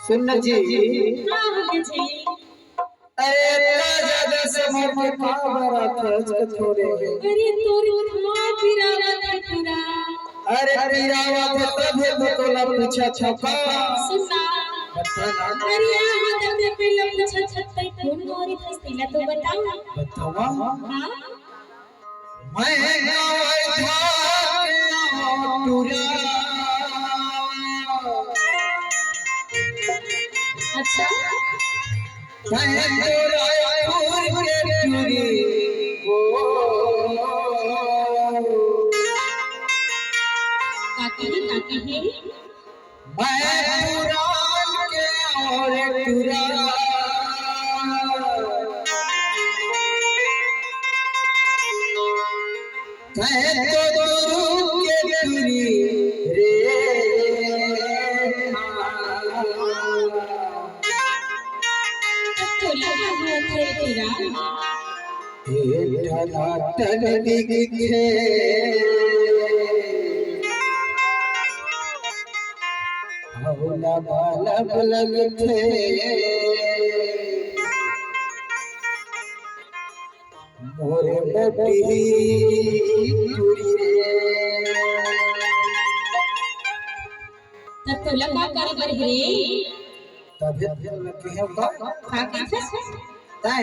सुनना जी अरे राजा समर में पावरा खर्च थोड़े अरे तोरे मां पिरावा देखरा अरे पिरावा तब तोला पूछा छपा सुना अरे हम दे पे पूछा छतई कौन मोरी फसला तो बतावा हां मैं गावै था टूरा अच्छा मैं तोरा फूल के चूड़ी काकी है मैं पुरान के और चूड़ा मैं तो दूर के चूड़ी रे तो लगा है तेरा टन दिखे हौला बालब लगथे मोरे बटी चूड़ी रे तो लगा कर रे तब लगे है काकी फस ताए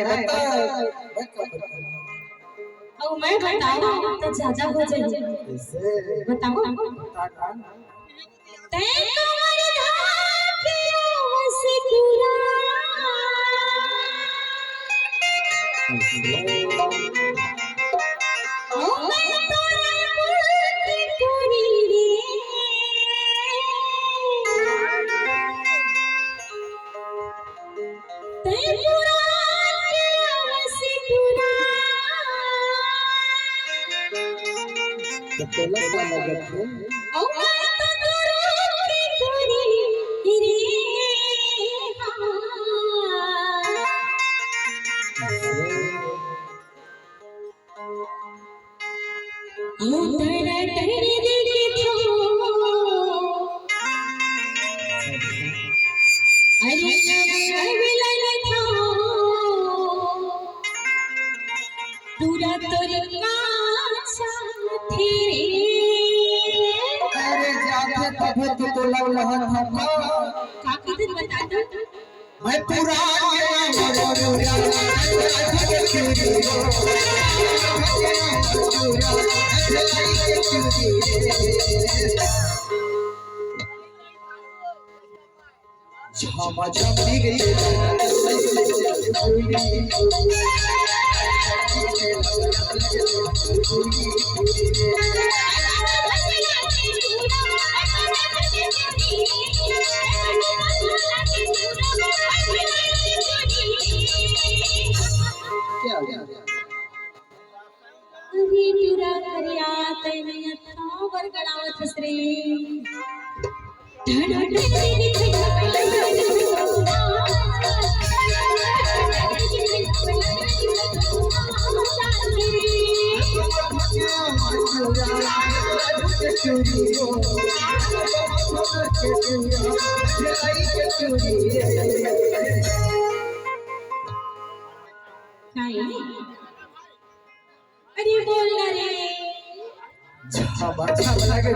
और मैं बताऊं तो ज्यादा हो जाए कैसे बताओ ते कमर धाकियों से पूरा ओ मैं तोरा मुल्क पूरी रे ते पूरा से पूरा तो लगा लगथे ओ मैं तो तोरा की पूरी रे तेरा तेरे देखो अरे नवला था पूरा तोरे काछा थे अरे जाते तब तो लग रहा था काकी दिन बता दो मैं पुरान झमा झमती गई क्या अरे पूरा करिया तैने था वरगड़ावत श्री ढड़ अरे बोल रे झमा झम लगे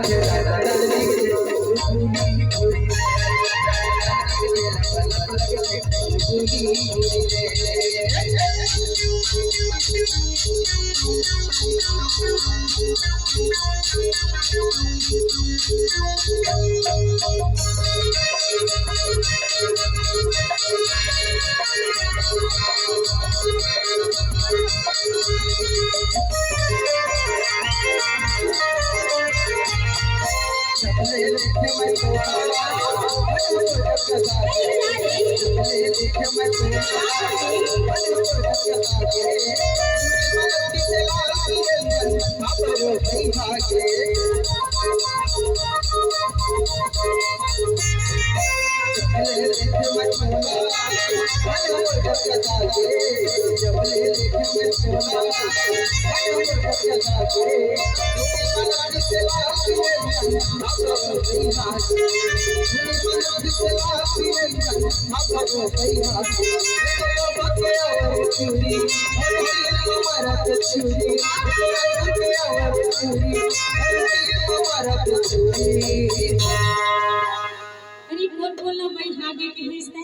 अरे बोलो भाई आगे के हिस्सा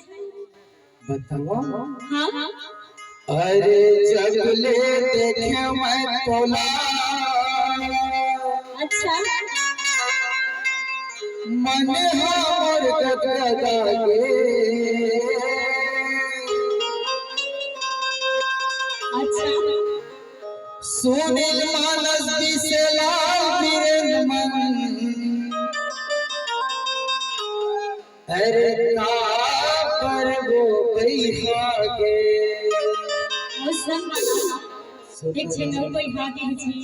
बताओ। हाँ अरे जगले देखे मैं तोला अच्छा मन हमर गदगदागे अच्छा सुनील मानस बिसेला वीरेंद्र मन अरे का करबो बैहागे एक छेनो बैहागे छी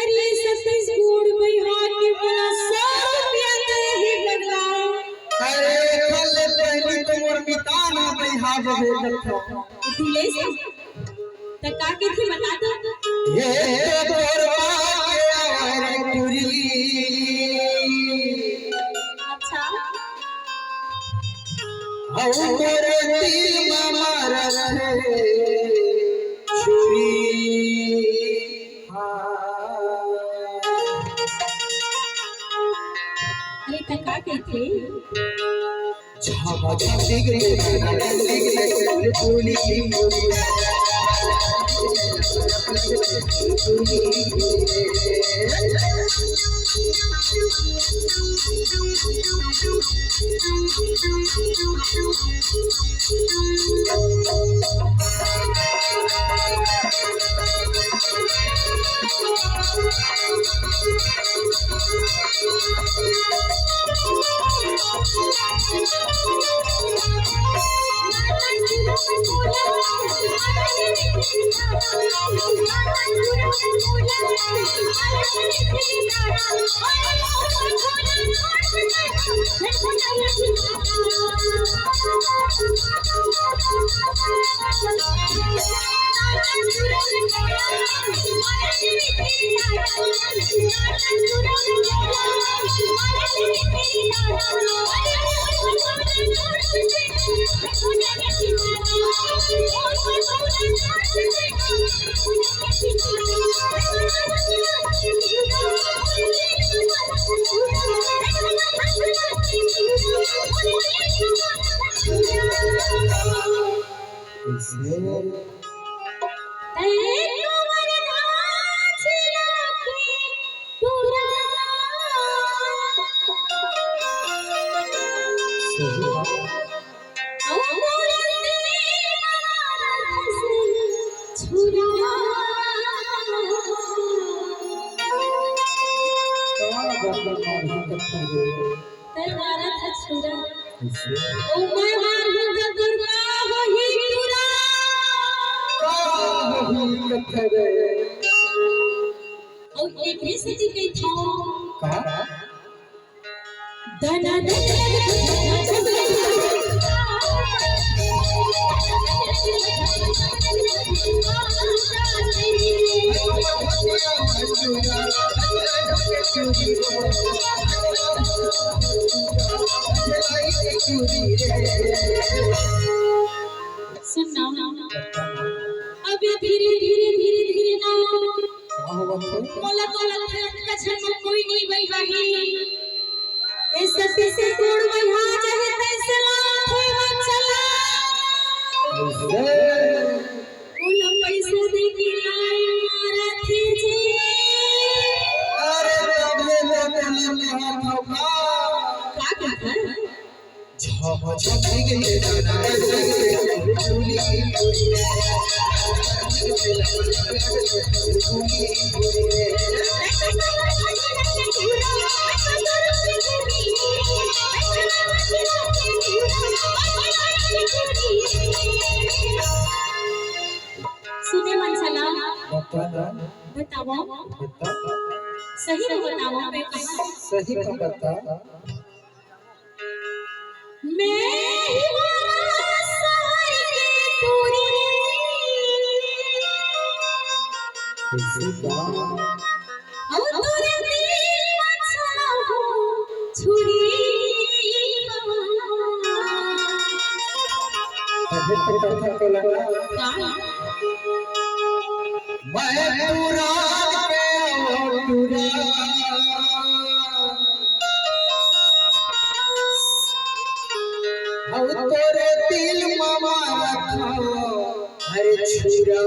अरे सतीश गुड़ बैहागे वाला 100 रुपया दे ही बदला अरे कल पहली तोर मिताना बैहागे देखो दिले से त का के थी बता दो ये तोर बागे टुरी अच्छा औ मोरे दिल मारा रे छुरी अरे त का के थे छावा छाती गले टोली की मोरी सुनना अभी धीरे धीरे धीरे धीरे ना मोला तो लगता है कछन कोई नहीं बैहाही इस सती से कोड़ बैहा चाहे तैसे लाथे चला मोला पैसे दे के लाई मारा थी जी अरे तबले का कर छावा छाती गले टोली की मोरी बता बताओ बता सही तो बताओ मैं कैसे सही का बता मैं ही वाला सहार के पूरी कैसे गाँव अब तोरे दिल मचला हो छुरी अभी तो कथा को लगा मैं पूरा पे पूरा अब तोरे दिल मामा रखो हरे छुरा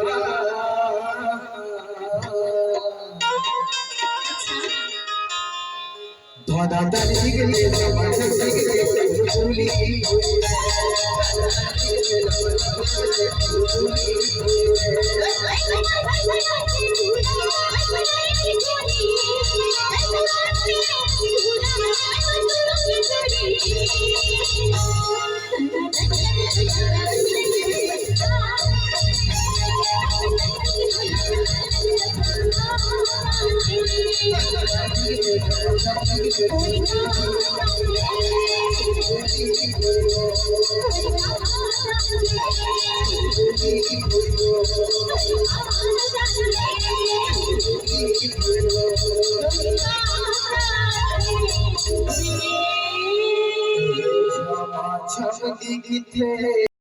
धोदा दर्जी के लिए जमाने से भूली छम दिखते